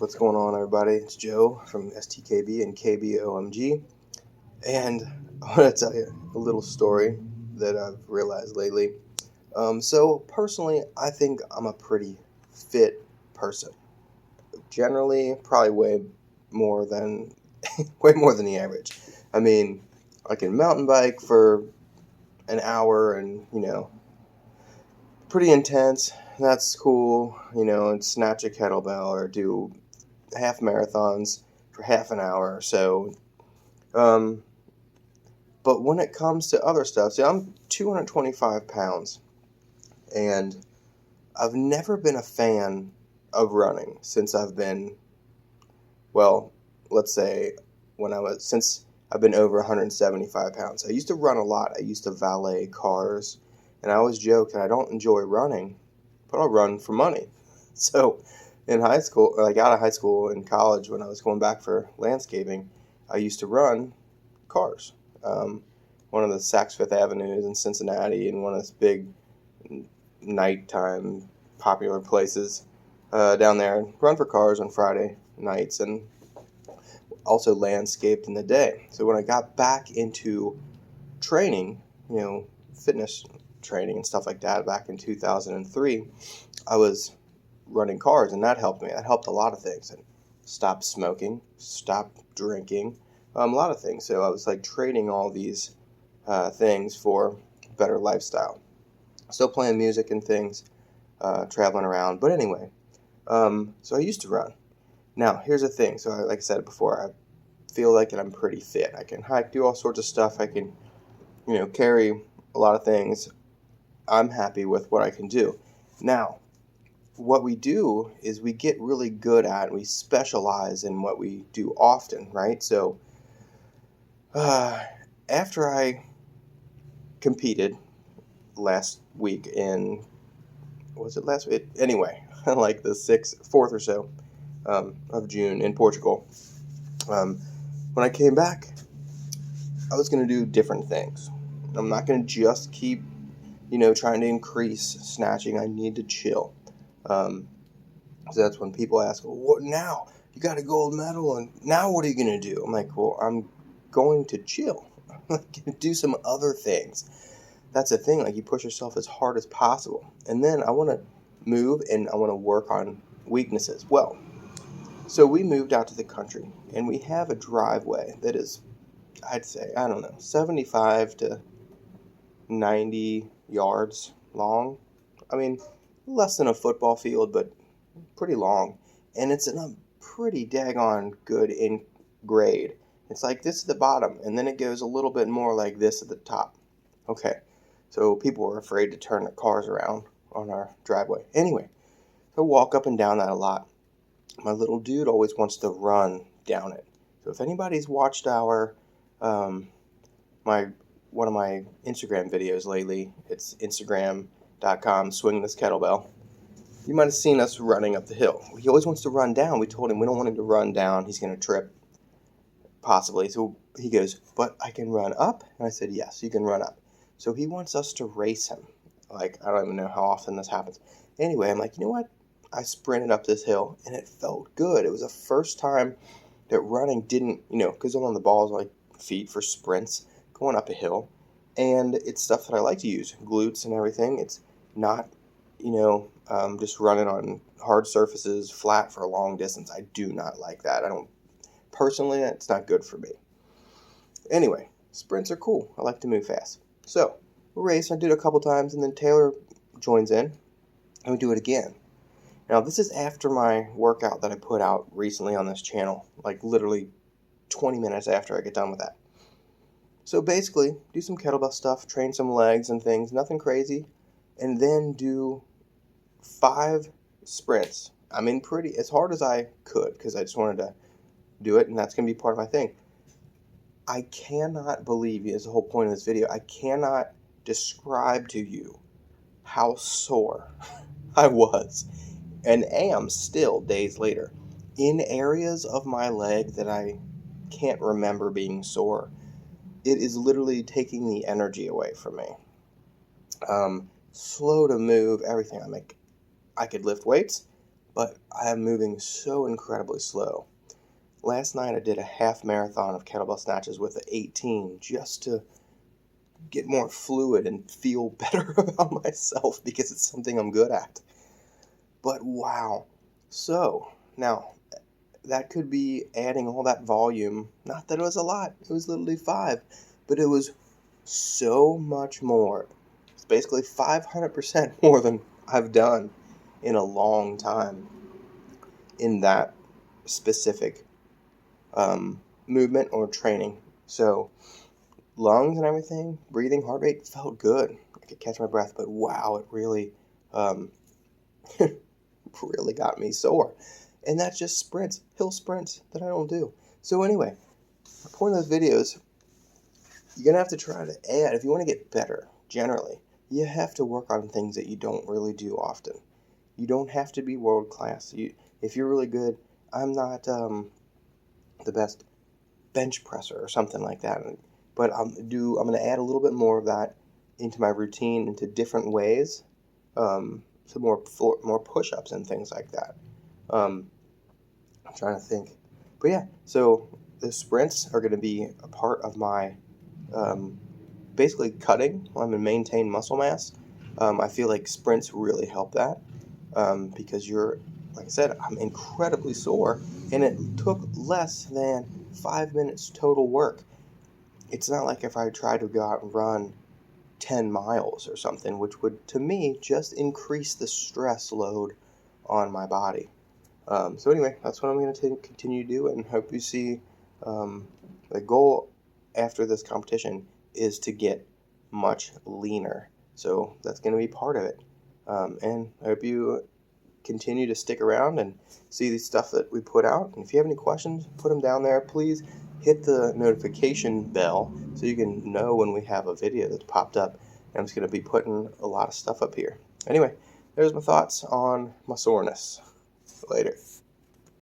What's going on, everybody? It's Joe from STKB and KBOMG, and I want to tell you a little story that I've realized lately. So personally, I think I'm a pretty fit person. Generally, probably more than way more than the average. I mean, I can mountain bike for an hour, and pretty intense. That's cool. And snatch a kettlebell or do half marathons for half an hour or so. Um, but when it comes to other stuff, see, I'm 225 pounds, and I've never been a fan of running since I've been, well, let's say since I've been over 175 pounds. I used to run a lot. I used to valet cars, and I always joke that I don't enjoy running, but I'll run for money. So in high school, like out of high school and college, when I was going back for landscaping, I used to run cars. One of the Saks Fifth Avenues in Cincinnati, and one of those big nighttime popular places down there. Run for cars on Friday nights, and also landscaped in the day. So when I got back into training, fitness training and stuff like that back in 2003, I was running cars, and that helped me. That helped a lot of things. And stopped smoking, stopped drinking, a lot of things. So I was like trading all these things for better lifestyle. Still playing music and things, traveling around. But anyway, so I used to run. Now, here's the thing. So like I said before, I feel like I'm pretty fit. I can hike, do all sorts of stuff. I can, carry a lot of things. I'm happy with what I can do. Now, what we do is we get really good at, we specialize in what we do often, right? So after I competed last week was it last week? Anyway, like the 4th or so of June in Portugal. When I came back, I was going to do different things. I'm not going to just keep, trying to increase snatching. I need to chill. So that's when people ask, well, what now? You got a gold medal, and now what are you going to do? I'm like, well, I'm going to chill. I'm going to do some other things. That's the thing. Like, you push yourself as hard as possible. And then I want to move, and I want to work on weaknesses. Well, so we moved out to the country, and we have a driveway that is, I'd say, 75 to 90 yards long. I mean, less than a football field, but pretty long. And it's in a pretty daggone good in grade. It's like this at the bottom, and then it goes a little bit more like this at the top. Okay, so people were afraid to turn their cars around on our driveway. Anyway, I walk up and down that a lot. My little dude always wants to run down it. So if anybody's watched one of my Instagram videos lately, it's Instagram.com, swing this kettlebell. You might have seen us running up the hill. He always wants to run down. We told him we don't want him to run down. He's going to trip, possibly. So he goes, but I can run up? And I said, yes, you can run up. So he wants us to race him. Like, I don't even know how often this happens. Anyway, I'm like, you know what? I sprinted up this hill, and it felt good. It was the first time that running didn't, because I'm on the balls like feet for sprints, going up a hill. And it's stuff that I like to use, glutes and everything. It's not, just running on hard surfaces, flat for a long distance. I do not like that. Personally, it's not good for me. Anyway, sprints are cool. I like to move fast. So, we race, I did it a couple times, and then Taylor joins in, and we do it again. Now, this is after my workout that I put out recently on this channel, like literally 20 minutes after I get done with that. So basically, do some kettlebell stuff, train some legs and things, nothing crazy, and then do 5 sprints. I mean, as hard as I could, because I just wanted to do it, and that's going to be part of my thing. I cannot believe, is the whole point of this video, I cannot describe to you how sore I was, and am still days later, in areas of my leg that I can't remember being sore. It is literally taking the energy away from me. Slow to move, everything. I could lift weights, but I am moving so incredibly slow. Last night I did a half marathon of kettlebell snatches with an 18 just to get more fluid and feel better about myself because it's something I'm good at. But wow. So, now that could be adding all that volume. Not that it was a lot, it was literally 5, but it was so much more. It's basically 500% more than I've done in a long time in that specific movement or training. So, lungs and everything, breathing, heart rate felt good. I could catch my breath, but wow, it really, really got me sore. And that's just sprints, hill sprints that I don't do. So anyway, the point of those videos, you're going to have to try to add, if you want to get better, generally, you have to work on things that you don't really do often. You don't have to be world class. If you're really good, I'm not the best bench presser or something like that, but I'm going to add a little bit more of that into my routine, into different ways, so more push-ups and things like that. I'm trying to think, but yeah. So the sprints are going to be a part of my basically cutting. I'm going to maintain muscle mass. I feel like sprints really help that because like I said, I'm incredibly sore, and it took less than 5 minutes total work. It's not like if I tried to go out and run 10 miles or something, which would, to me, just increase the stress load on my body. So anyway, that's what I'm going to continue to do, and hope you see the goal after this competition is to get much leaner. So that's going to be part of it. And I hope you continue to stick around and see the stuff that we put out. And if you have any questions, put them down there. Please hit the notification bell so you can know when we have a video that's popped up. And I'm just going to be putting a lot of stuff up here. Anyway, there's my thoughts on my soreness. Later.